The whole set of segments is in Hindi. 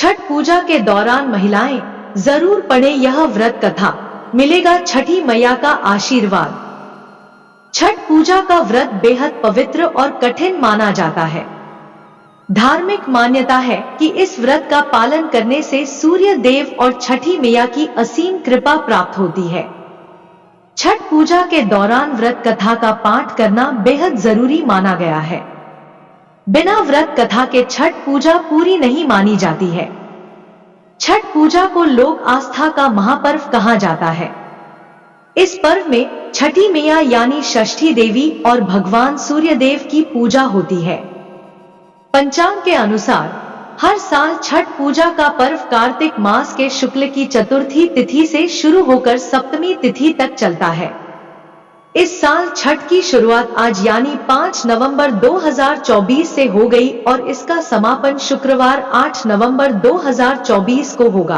छठ पूजा के दौरान महिलाएं जरूर पढ़ें यह व्रत कथा, मिलेगा छठी मैया का आशीर्वाद। छठ पूजा का व्रत बेहद पवित्र और कठिन माना जाता है। धार्मिक मान्यता है कि इस व्रत का पालन करने से सूर्य देव और छठी मैया की असीम कृपा प्राप्त होती है। छठ पूजा के दौरान व्रत कथा का पाठ करना बेहद जरूरी माना गया है। बिना व्रत कथा के छठ पूजा पूरी नहीं मानी जाती है। छठ पूजा को लोक आस्था का महापर्व कहा जाता है। इस पर्व में छठी मैया यानी षष्ठी देवी और भगवान सूर्य देव की पूजा होती है। पंचांग के अनुसार हर साल छठ पूजा का पर्व कार्तिक मास के शुक्ल की चतुर्थी तिथि से शुरू होकर सप्तमी तिथि तक चलता है। इस साल छठ की शुरुआत आज यानी 5 नवंबर 2024 से हो गई और इसका समापन शुक्रवार 8 नवंबर 2024 को होगा।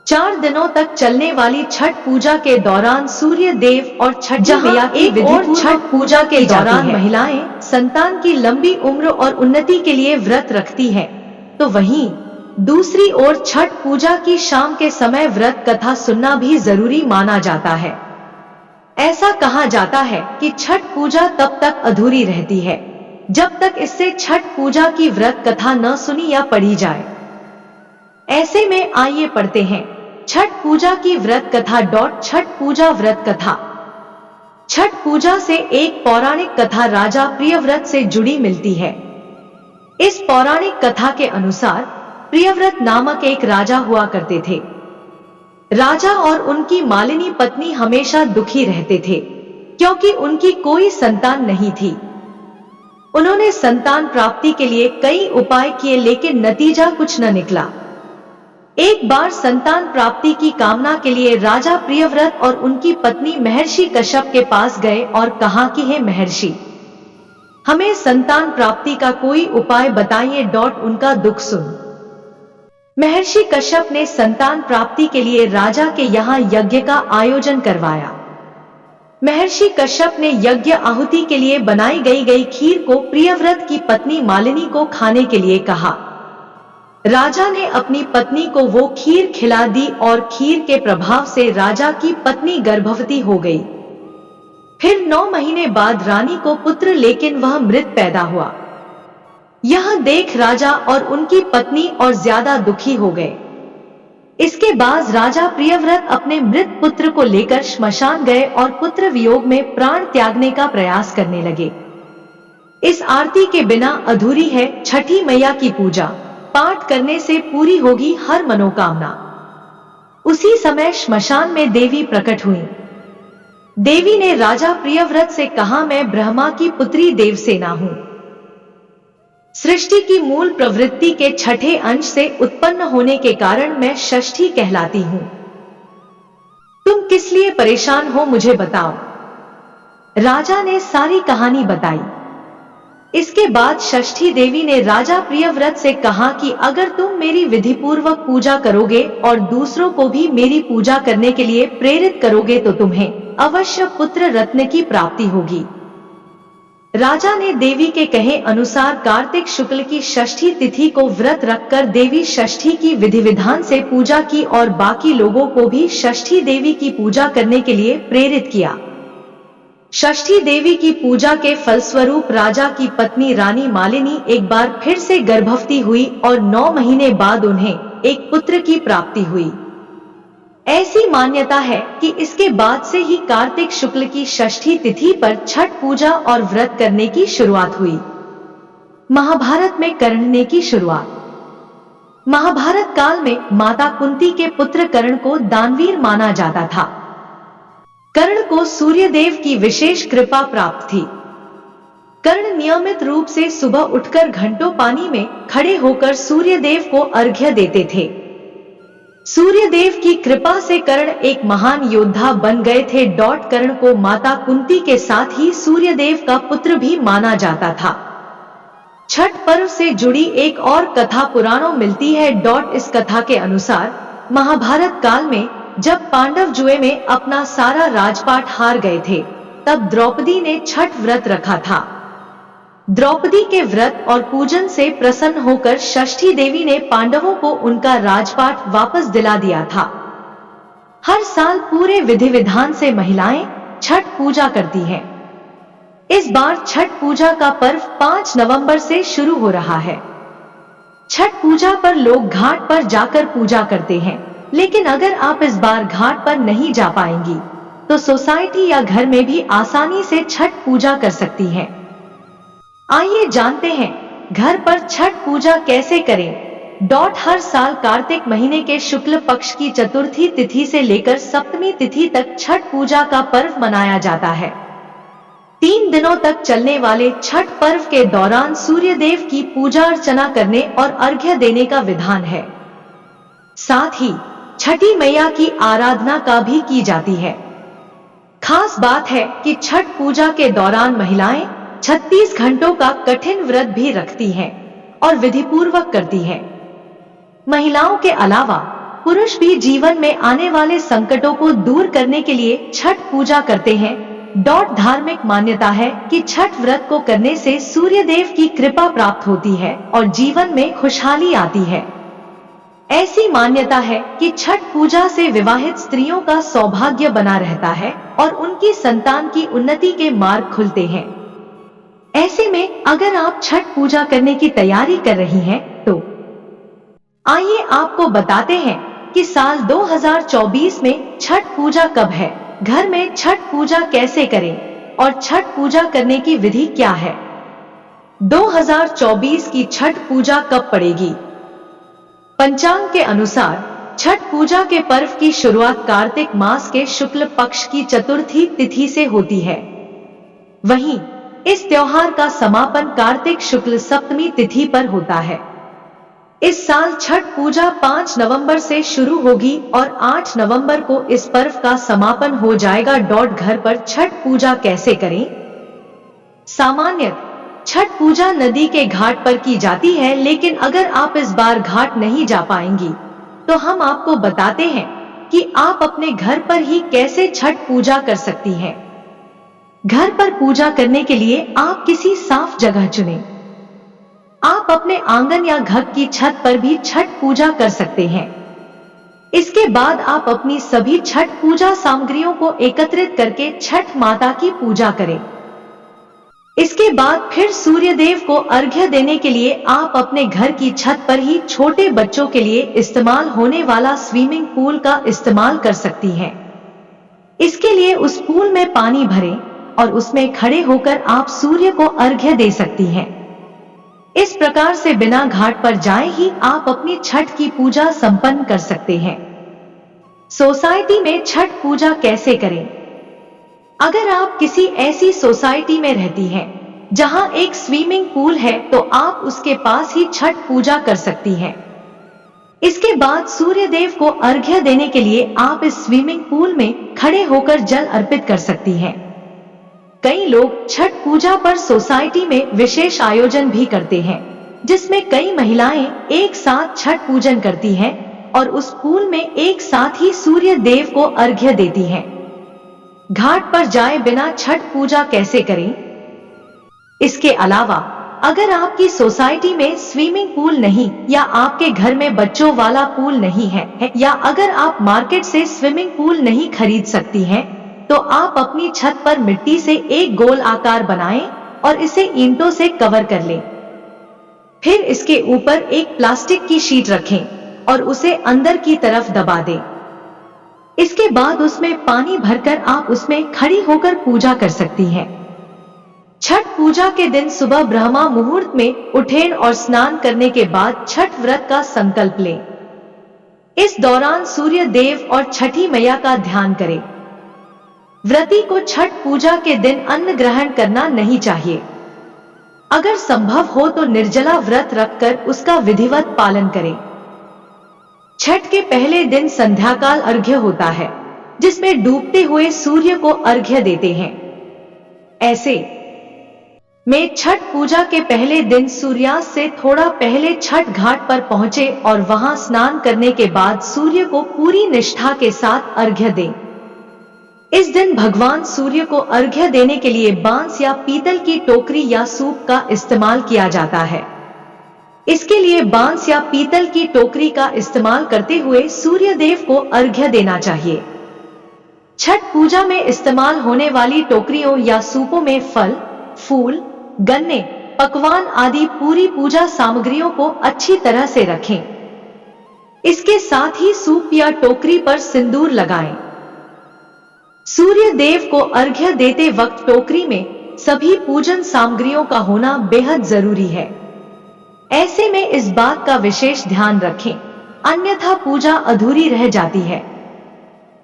4 दिनों तक चलने वाली छठ पूजा के दौरान सूर्य देव और छठी मैया की विधि छठ पूजा के दौरान महिलाएं संतान की लंबी उम्र और उन्नति के लिए व्रत रखती हैं, तो वहीं दूसरी ओर छठ पूजा की शाम के समय व्रत कथा सुनना भी जरूरी माना जाता है। ऐसा कहा जाता है कि छठ पूजा तब तक अधूरी रहती है जब तक इससे छठ पूजा की व्रत कथा न सुनी या पढ़ी जाए। ऐसे में आइए पढ़ते हैं छठ पूजा की व्रत कथा। छठ पूजा व्रत कथा। छठ पूजा से एक पौराणिक कथा राजा प्रियव्रत से जुड़ी मिलती है। इस पौराणिक कथा के अनुसार प्रियव्रत नामक एक राजा हुआ करते थे। राजा और उनकी मालिनी पत्नी हमेशा दुखी रहते थे क्योंकि उनकी कोई संतान नहीं थी। उन्होंने संतान प्राप्ति के लिए कई उपाय किए लेकिन नतीजा कुछ न निकला। एक बार संतान प्राप्ति की कामना के लिए राजा प्रियव्रत और उनकी पत्नी महर्षि कश्यप के पास गए और कहा कि हे महर्षि, हमें संतान प्राप्ति का कोई उपाय बताइए। उनका दुख सुन महर्षि कश्यप ने संतान प्राप्ति के लिए राजा के यहाँ यज्ञ का आयोजन करवाया। महर्षि कश्यप ने यज्ञ आहुति के लिए बनाई गई खीर को प्रियव्रत की पत्नी मालिनी को खाने के लिए कहा। राजा ने अपनी पत्नी को वो खीर खिला दी और खीर के प्रभाव से राजा की पत्नी गर्भवती हो गई। फिर 9 महीने बाद रानी को पुत्र लेकिन वह मृत पैदा हुआ। यह देख राजा और उनकी पत्नी और ज्यादा दुखी हो गए। इसके बाद राजा प्रियव्रत अपने मृत पुत्र को लेकर श्मशान गए और पुत्र वियोग में प्राण त्यागने का प्रयास करने लगे। इस आरती के बिना अधूरी है छठी मैया की पूजा। पाठ करने से पूरी होगी हर मनोकामना। उसी समय श्मशान में देवी प्रकट हुई। देवी ने राजा प्रियव्रत से कहा, मैं ब्रह्मा की पुत्री देवसेना हूं। सृष्टि की मूल प्रवृत्ति के छठे अंश से उत्पन्न होने के कारण मैं षष्ठी कहलाती हूं। तुम किस लिए परेशान हो मुझे बताओ। राजा ने सारी कहानी बताई। इसके बाद षष्ठी देवी ने राजा प्रियव्रत से कहा कि अगर तुम मेरी विधिपूर्वक पूजा करोगे और दूसरों को भी मेरी पूजा करने के लिए प्रेरित करोगे तो तुम्हें अवश्य पुत्र रत्न की प्राप्ति होगी। राजा ने देवी के कहे अनुसार कार्तिक शुक्ल की षष्ठी तिथि को व्रत रखकर देवी षष्ठी की विधि विधान से पूजा की और बाकी लोगों को भी षष्ठी देवी की पूजा करने के लिए प्रेरित किया। षष्ठी देवी की पूजा के फलस्वरूप राजा की पत्नी रानी मालिनी एक बार फिर से गर्भवती हुई और 9 महीने बाद उन्हें एक पुत्र की प्राप्ति हुई। ऐसी मान्यता है कि इसके बाद से ही कार्तिक शुक्ल की षष्ठी तिथि पर छठ पूजा और व्रत करने की शुरुआत हुई। महाभारत में कर्ण ने की शुरुआत। महाभारत काल में माता कुंती के पुत्र कर्ण को दानवीर माना जाता था। कर्ण को सूर्यदेव की विशेष कृपा प्राप्त थी। कर्ण नियमित रूप से सुबह उठकर घंटों पानी में खड़े होकर सूर्यदेव को अर्घ्य देते थे। सूर्यदेव की कृपा से कर्ण एक महान योद्धा बन गए थे। कर्ण को माता कुंती के साथ ही सूर्यदेव का पुत्र भी माना जाता था। छठ पर्व से जुड़ी एक और कथा पुराणों मिलती है। इस कथा के अनुसार महाभारत काल में जब पांडव जुए में अपना सारा राजपाट हार गए थे, तब द्रौपदी ने छठ व्रत रखा था। द्रौपदी के व्रत और पूजन से प्रसन्न होकर षष्ठी देवी ने पांडवों को उनका राजपाट वापस दिला दिया था। हर साल पूरे विधि विधान से महिलाएं छठ पूजा करती हैं। इस बार छठ पूजा का पर्व 5 नवंबर से शुरू हो रहा है। छठ पूजा पर लोग घाट पर जाकर पूजा करते हैं, लेकिन अगर आप इस बार घाट पर नहीं जा पाएंगी तो सोसाइटी या घर में भी आसानी से छठ पूजा कर सकती हैं। आइए जानते हैं घर पर छठ पूजा कैसे करें। हर साल कार्तिक महीने के शुक्ल पक्ष की चतुर्थी तिथि से लेकर सप्तमी तिथि तक छठ पूजा का पर्व मनाया जाता है। 3 दिनों तक चलने वाले छठ पर्व के दौरान सूर्य देव की पूजा अर्चना करने और अर्घ्य देने का विधान है। साथ ही छठी मैया की आराधना का भी की जाती है। खास बात है कि छठ पूजा के दौरान महिलाएं 36 घंटों का कठिन व्रत भी रखती हैं और विधिपूर्वक करती हैं। महिलाओं के अलावा पुरुष भी जीवन में आने वाले संकटों को दूर करने के लिए छठ पूजा करते हैं। धार्मिक मान्यता है कि छठ व्रत को करने से सूर्य देव की कृपा प्राप्त होती है और जीवन में खुशहाली आती है। ऐसी मान्यता है कि छठ पूजा से विवाहित स्त्रियों का सौभाग्य बना रहता है और उनकी संतान की उन्नति के मार्ग खुलते हैं। ऐसे में अगर आप छठ पूजा करने की तैयारी कर रही हैं, तो आइए आपको बताते हैं कि साल 2024 में छठ पूजा कब है, घर में छठ पूजा कैसे करें और छठ पूजा करने की विधि क्या है। 2024 की छठ पूजा कब पड़ेगी? पंचांग के अनुसार छठ पूजा के पर्व की शुरुआत कार्तिक मास के शुक्ल पक्ष की चतुर्थी तिथि से होती है। वहीं इस त्योहार का समापन कार्तिक शुक्ल सप्तमी तिथि पर होता है। इस साल छठ पूजा 5 नवंबर से शुरू होगी और 8 नवंबर को इस पर्व का समापन हो जाएगा। घर पर छठ पूजा कैसे करें? सामान्यतः छठ पूजा नदी के घाट पर की जाती है, लेकिन अगर आप इस बार घाट नहीं जा पाएंगी तो हम आपको बताते हैं कि आप अपने घर पर ही कैसे छठ पूजा कर सकती हैं। घर पर पूजा करने के लिए आप किसी साफ जगह चुनें। आप अपने आंगन या घर की छत पर भी छठ पूजा कर सकते हैं। इसके बाद आप अपनी सभी छठ पूजा सामग्रियों को एकत्रित करके छठ माता की पूजा करें। इसके बाद फिर सूर्य देव को अर्घ्य देने के लिए आप अपने घर की छत पर ही छोटे बच्चों के लिए इस्तेमाल होने वाला स्विमिंग पूल का इस्तेमाल कर सकती हैं। इसके लिए उस पूल में पानी भरें और उसमें खड़े होकर आप सूर्य को अर्घ्य दे सकती हैं। इस प्रकार से बिना घाट पर जाए ही आप अपनी छठ की पूजा संपन्न कर सकते हैं। सोसाइटी में छठ पूजा कैसे करें? अगर आप किसी ऐसी सोसाइटी में रहती हैं जहां एक स्विमिंग पूल है, तो आप उसके पास ही छठ पूजा कर सकती हैं। इसके बाद सूर्य देव को अर्घ्य देने के लिए आप इस स्विमिंग पूल में खड़े होकर जल अर्पित कर सकती हैं। कई लोग छठ पूजा पर सोसाइटी में विशेष आयोजन भी करते हैं, जिसमें कई महिलाएं एक साथ छठ पूजन करती हैं और उस पूल में एक साथ ही सूर्य देव को अर्घ्य देती हैं। घाट पर जाए बिना छठ पूजा कैसे करें? इसके अलावा अगर आपकी सोसाइटी में स्विमिंग पूल नहीं या आपके घर में बच्चों वाला पूल नहीं है या अगर आप मार्केट से स्विमिंग पूल नहीं खरीद सकती हैं, तो आप अपनी छत पर मिट्टी से एक गोल आकार बनाएं और इसे ईंटों से कवर कर लें। फिर इसके ऊपर एक प्लास्टिक की शीट रखें और उसे अंदर की तरफ दबा दें। इसके बाद उसमें पानी भरकर आप उसमें खड़ी होकर पूजा कर सकती हैं। छठ पूजा के दिन सुबह ब्रह्मा मुहूर्त में उठें और स्नान करने के बाद छठ व्रत का संकल्प लें। इस दौरान सूर्य देव और छठी मैया का ध्यान करें। व्रती को छठ पूजा के दिन अन्न ग्रहण करना नहीं चाहिए। अगर संभव हो तो निर्जला व्रत रखकर उसका विधिवत पालन करें। छठ के पहले दिन संध्याकाल अर्घ्य होता है, जिसमें डूबते हुए सूर्य को अर्घ्य देते हैं। ऐसे में छठ पूजा के पहले दिन सूर्यास्त से थोड़ा पहले छठ घाट पर पहुंचे और वहां स्नान करने के बाद सूर्य को पूरी निष्ठा के साथ अर्घ्य दें। इस दिन भगवान सूर्य को अर्घ्य देने के लिए बांस या पीतल की टोकरी या सूप का इस्तेमाल किया जाता है। इसके लिए बांस या पीतल की टोकरी का इस्तेमाल करते हुए सूर्य देव को अर्घ्य देना चाहिए। छठ पूजा में इस्तेमाल होने वाली टोकरियों या सूपों में फल, फूल, गन्ने, पकवान आदि पूरी पूजा सामग्रियों को अच्छी तरह से रखें। इसके साथ ही सूप या टोकरी पर सिंदूर लगाएं। सूर्य देव को अर्घ्य देते वक्त टोकरी में सभी पूजन सामग्रियों का होना बेहद जरूरी है। ऐसे में इस बात का विशेष ध्यान रखें, अन्यथा पूजा अधूरी रह जाती है।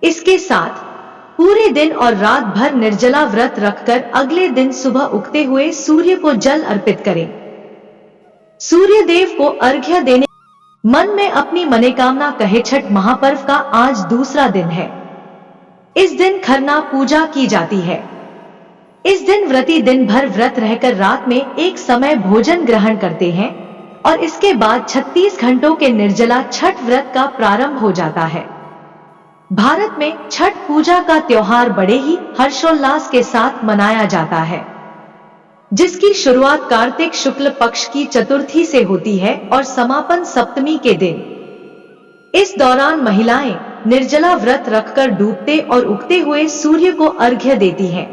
इसके साथ पूरे दिन और रात भर निर्जला व्रत रखकर अगले दिन सुबह उगते हुए सूर्य को जल अर्पित करें। सूर्य देव को अर्घ्य देने मन में अपनी मनोकामना कहे। छठ महापर्व का आज दूसरा दिन है। इस दिन खरना पूजा की जाती है। इस दिन व्रती दिन भर व्रत रहकर रात में एक समय भोजन ग्रहण करते हैं और इसके बाद 36 घंटों के निर्जला छठ व्रत का प्रारंभ हो जाता है। भारत में छठ पूजा का त्योहार बड़े ही हर्षोल्लास के साथ मनाया जाता है, जिसकी शुरुआत कार्तिक शुक्ल पक्ष की चतुर्थी से होती है और समापन सप्तमी के दिन। इस दौरान महिलाएं निर्जला व्रत रखकर डूबते और उगते हुए सूर्य को अर्घ्य देती हैं।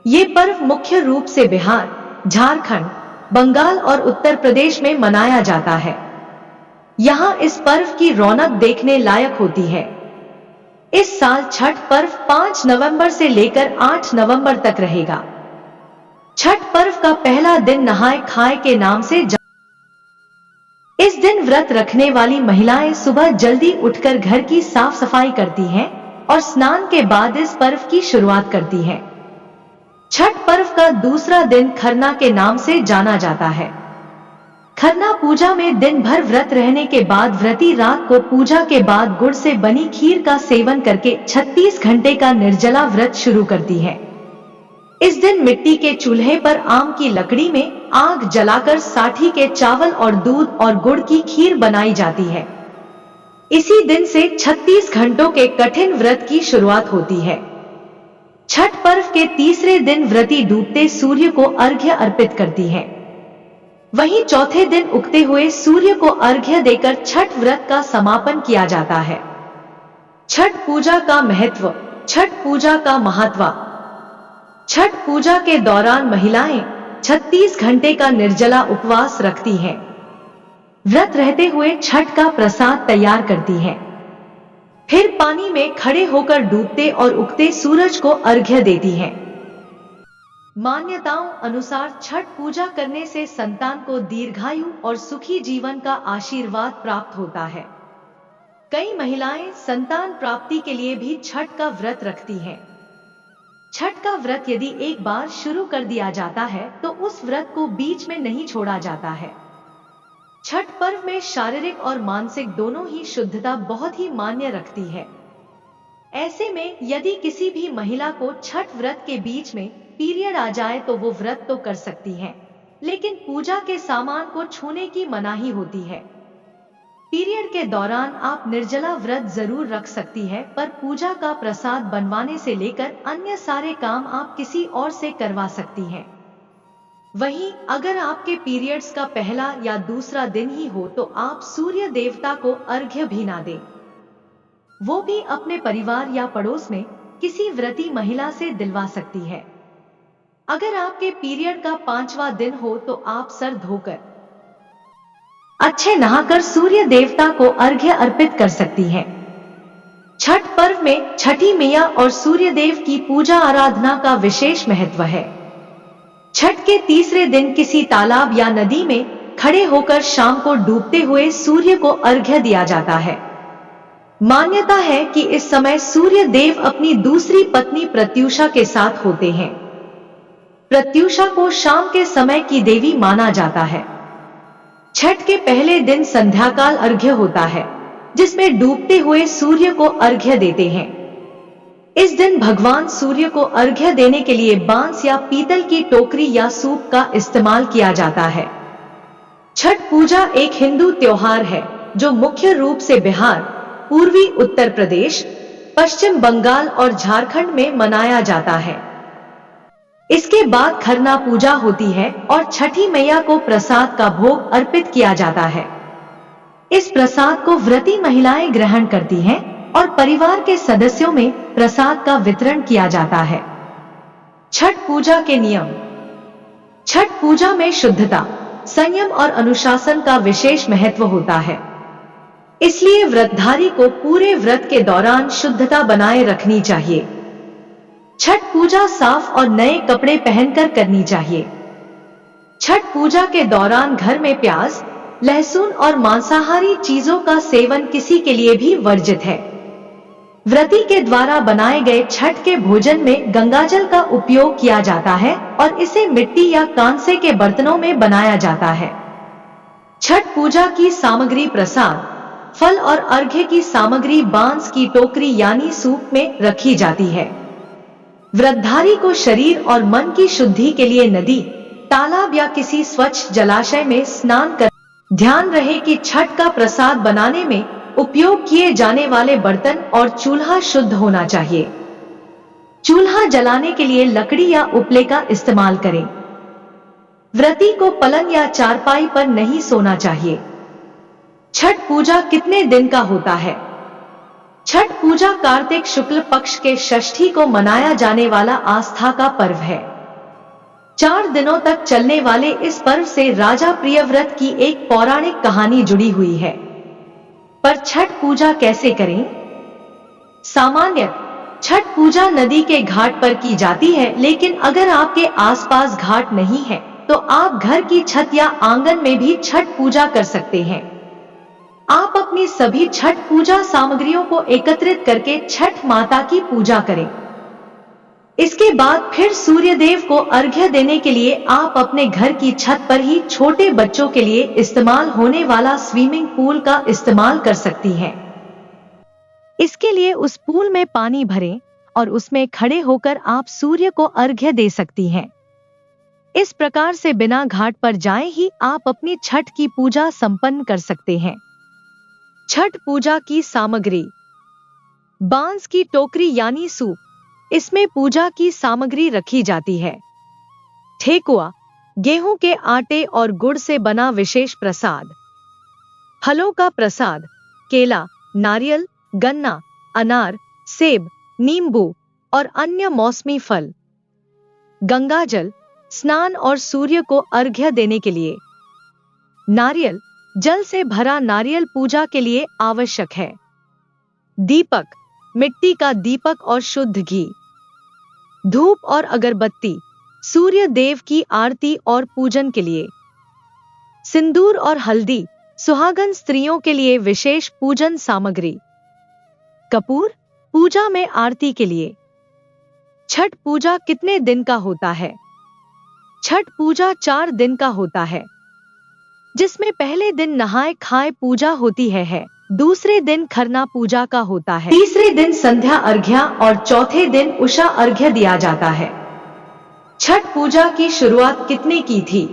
ये पर्व मुख्य रूप से बिहार, झारखंड, बंगाल और उत्तर प्रदेश में मनाया जाता है। यहाँ इस पर्व की रौनक देखने लायक होती है। इस साल छठ पर्व 5 नवंबर से लेकर 8 नवंबर तक रहेगा। छठ पर्व का पहला दिन नहाय खाए के नाम से इस दिन व्रत रखने वाली महिलाएं सुबह जल्दी उठकर घर की साफ सफाई करती हैं और स्नान के बाद इस पर्व की शुरुआत करती हैं। छठ पर्व का दूसरा दिन खरना के नाम से जाना जाता है। खरना पूजा में दिन भर व्रत रहने के बाद व्रती रात को पूजा के बाद गुड़ से बनी खीर का सेवन करके 36 घंटे का निर्जला व्रत शुरू करती है। इस दिन मिट्टी के चूल्हे पर आम की लकड़ी में आग जलाकर साठी के चावल और दूध और गुड़ की खीर बनाई जाती है। इसी दिन से 36 घंटों के कठिन व्रत की शुरुआत होती है। छठ पर्व के तीसरे दिन व्रती डूबते सूर्य को अर्घ्य अर्पित करती है। वहीं चौथे दिन उगते हुए सूर्य को अर्घ्य देकर छठ व्रत का समापन किया जाता है। छठ पूजा का महत्व। छठ पूजा का महत्व। छठ पूजा के दौरान महिलाएं 36 घंटे का निर्जला उपवास रखती हैं। व्रत रहते हुए छठ का प्रसाद तैयार करती हैं। फिर पानी में खड़े होकर डूबते और उगते सूरज को अर्घ्य देती हैं। मान्यताओं अनुसार छठ पूजा करने से संतान को दीर्घायु और सुखी जीवन का आशीर्वाद प्राप्त होता है। कई महिलाएं संतान प्राप्ति के लिए भी छठ का व्रत रखती हैं। छठ का व्रत यदि एक बार शुरू कर दिया जाता है तो उस व्रत को बीच में नहीं छोड़ा जाता है। छठ पर्व में शारीरिक और मानसिक दोनों ही शुद्धता बहुत ही मान्य रखती है। ऐसे में यदि किसी भी महिला को छठ व्रत के बीच में पीरियड आ जाए तो वो व्रत तो कर सकती है, लेकिन पूजा के सामान को छूने की मनाही होती है। पीरियड के दौरान आप निर्जला व्रत जरूर रख सकती है, पर पूजा का प्रसाद बनवाने से लेकर अन्य सारे काम आप किसी और से करवा सकती हैं। वहीं अगर आपके पीरियड्स का पहला या दूसरा दिन ही हो तो आप सूर्य देवता को अर्घ्य भी ना दें, वो भी अपने परिवार या पड़ोस में किसी व्रती महिला से दिलवा सकती है। अगर आपके पीरियड का 5वां दिन हो तो आप सर धोकर अच्छे नहाकर सूर्य देवता को अर्घ्य अर्पित कर सकती हैं। छठ पर्व में छठी मैया और सूर्य देव की पूजा आराधना का विशेष महत्व है। छठ के तीसरे दिन किसी तालाब या नदी में खड़े होकर शाम को डूबते हुए सूर्य को अर्घ्य दिया जाता है। मान्यता है कि इस समय सूर्य देव अपनी दूसरी पत्नी प्रत्युषा के साथ होते हैं। प्रत्युषा को शाम के समय की देवी माना जाता है। छठ के पहले दिन संध्याकाल अर्घ्य होता है, जिसमें डूबते हुए सूर्य को अर्घ्य देते हैं। इस दिन भगवान सूर्य को अर्घ्य देने के लिए बांस या पीतल की टोकरी या सूप का इस्तेमाल किया जाता है। छठ पूजा एक हिंदू त्योहार है जो मुख्य रूप से बिहार, पूर्वी उत्तर प्रदेश, पश्चिम बंगाल और झारखंड में मनाया जाता है। इसके बाद खरना पूजा होती है और छठी मैया को प्रसाद का भोग अर्पित किया जाता है। इस प्रसाद को व्रती महिलाएं ग्रहण करती हैं और परिवार के सदस्यों में प्रसाद का वितरण किया जाता है। छठ पूजा के नियम। छठ पूजा में शुद्धता, संयम और अनुशासन का विशेष महत्व होता है। इसलिए व्रतधारी को पूरे व्रत के दौरान शुद्धता बनाए रखनी चाहिए। छठ पूजा साफ और नए कपड़े पहनकर करनी चाहिए। छठ पूजा के दौरान घर में प्याज, लहसुन और मांसाहारी चीजों का सेवन किसी के लिए भी वर्जित है। व्रती के द्वारा बनाए गए छठ के भोजन में गंगाजल का उपयोग किया जाता है और इसे मिट्टी या कांसे के बर्तनों में बनाया जाता है। छठ पूजा की सामग्री प्रसाद, फल और अर्घ्य की सामग्री बांस की टोकरी यानी सूप में रखी जाती है। व्रतधारी को शरीर और मन की शुद्धि के लिए नदी, तालाब या किसी स्वच्छ जलाशय में स्नान कर। ध्यान रहे कि छठ का प्रसाद बनाने में उपयोग किए जाने वाले बर्तन और चूल्हा शुद्ध होना चाहिए। चूल्हा जलाने के लिए लकड़ी या उपले का इस्तेमाल करें। व्रती को पलंग या चारपाई पर नहीं सोना चाहिए। छठ पूजा कितने दिन का होता है? छठ पूजा कार्तिक शुक्ल पक्ष के षष्ठी को मनाया जाने वाला आस्था का पर्व है। 4 दिनों तक चलने वाले इस पर्व से राजा प्रियव्रत की एक पौराणिक कहानी जुड़ी हुई है। पर छठ पूजा कैसे करें? सामान्य छठ पूजा नदी के घाट पर की जाती है, लेकिन अगर आपके आसपास घाट नहीं है तो आप घर की छत या आंगन में भी छठ पूजा कर सकते हैं। आप अपनी सभी छठ पूजा सामग्रियों को एकत्रित करके छठ माता की पूजा करें। इसके बाद फिर सूर्य देव को अर्घ्य देने के लिए आप अपने घर की छत पर ही छोटे बच्चों के लिए इस्तेमाल होने वाला स्विमिंग पूल का इस्तेमाल कर सकती हैं। इसके लिए उस पूल में पानी भरें और उसमें खड़े होकर आप सूर्य को अर्घ्य दे सकती हैं। इस प्रकार से बिना घाट पर जाए ही आप अपनी छठ की पूजा संपन्न कर सकते हैं। छठ पूजा की सामग्री। बांस की टोकरी यानी सूप, इसमें पूजा की सामग्री रखी जाती है। ठेकुआ, गेहूं के आटे और गुड़ से बना विशेष प्रसाद। फलों का प्रसाद, केला, नारियल, गन्ना, अनार, सेब, नींबू और अन्य मौसमी फल। गंगाजल, स्नान और सूर्य को अर्घ्य देने के लिए। नारियल, जल से भरा नारियल पूजा के लिए आवश्यक है। दीपक, मिट्टी का दीपक और शुद्ध घी। धूप और अगरबत्ती, सूर्य देव की आरती और पूजन के लिए। सिंदूर और हल्दी, सुहागन स्त्रियों के लिए विशेष पूजन सामग्री। कपूर, पूजा में आरती के लिए। छठ पूजा कितने दिन का होता है? छठ पूजा 4 दिन का होता है, जिसमें पहले दिन नहाए खाए पूजा होती है। दूसरे दिन खरना पूजा का होता है। तीसरे दिन संध्या अर्घ्य और चौथे दिन उषा अर्घ्य दिया जाता है। छठ पूजा की शुरुआत किसने की थी?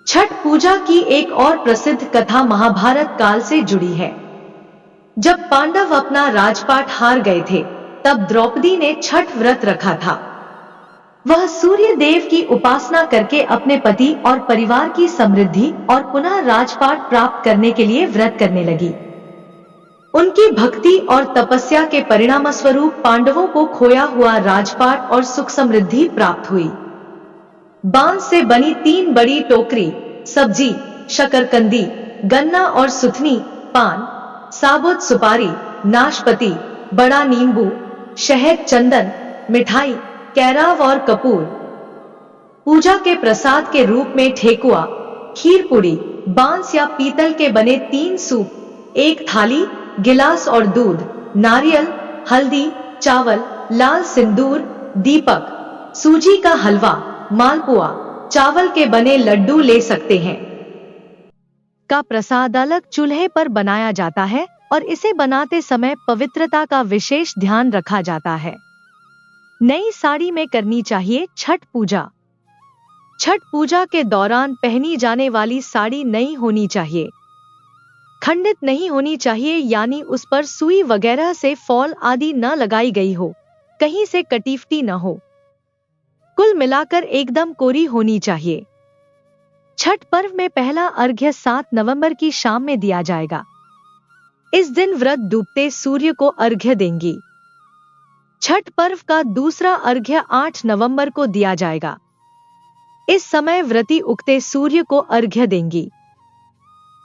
छठ पूजा की एक और प्रसिद्ध कथा महाभारत काल से जुड़ी है। जब पांडव अपना राजपाट हार गए थे, तब द्रौपदी ने छठ व्रत रखा था। वह सूर्य देव की उपासना करके अपने पति और परिवार की समृद्धि और पुनः राजपाट प्राप्त करने के लिए व्रत करने लगी। उनकी भक्ति और तपस्या के परिणामस्वरूप पांडवों को खोया हुआ राजपाट और सुख समृद्धि प्राप्त हुई। बांस से बनी 3 बड़ी टोकरी, सब्जी, शकरकंदी, गन्ना और सुथनी, पान, साबुत सुपारी, नाशपाती, बड़ा नींबू, शहद, चंदन, मिठाई, कैराव और कपूर। पूजा के प्रसाद के रूप में ठेकुआ, खीर पूड़ी, बांस या पीतल के बने 3 सूप, 1 थाली, गिलास और दूध, नारियल, हल्दी, चावल, लाल सिंदूर, दीपक, सूजी का हलवा, मालपुआ, चावल के बने लड्डू ले सकते हैं। का प्रसाद अलग चूल्हे पर बनाया जाता है और इसे बनाते समय पवित्रता का विशेष ध्यान रखा जाता है। नई साड़ी में करनी चाहिए छठ पूजा। छठ पूजा के दौरान पहनी जाने वाली साड़ी नई होनी चाहिए। खंडित नहीं होनी चाहिए, यानी उस पर सुई वगैरह से फॉल आदि न लगाई गई हो, कहीं से कटीफटी न हो। कुल मिलाकर एकदम कोरी होनी चाहिए। छठ पर्व में पहला अर्घ्य 7 नवंबर की शाम में दिया जाएगा। इस दिन व्रत डूबते सूर्य को अर्घ्य देंगी। छठ पर्व का दूसरा अर्घ्य 8 नवंबर को दिया जाएगा। इस समय व्रती उगते सूर्य को अर्घ्य देंगी।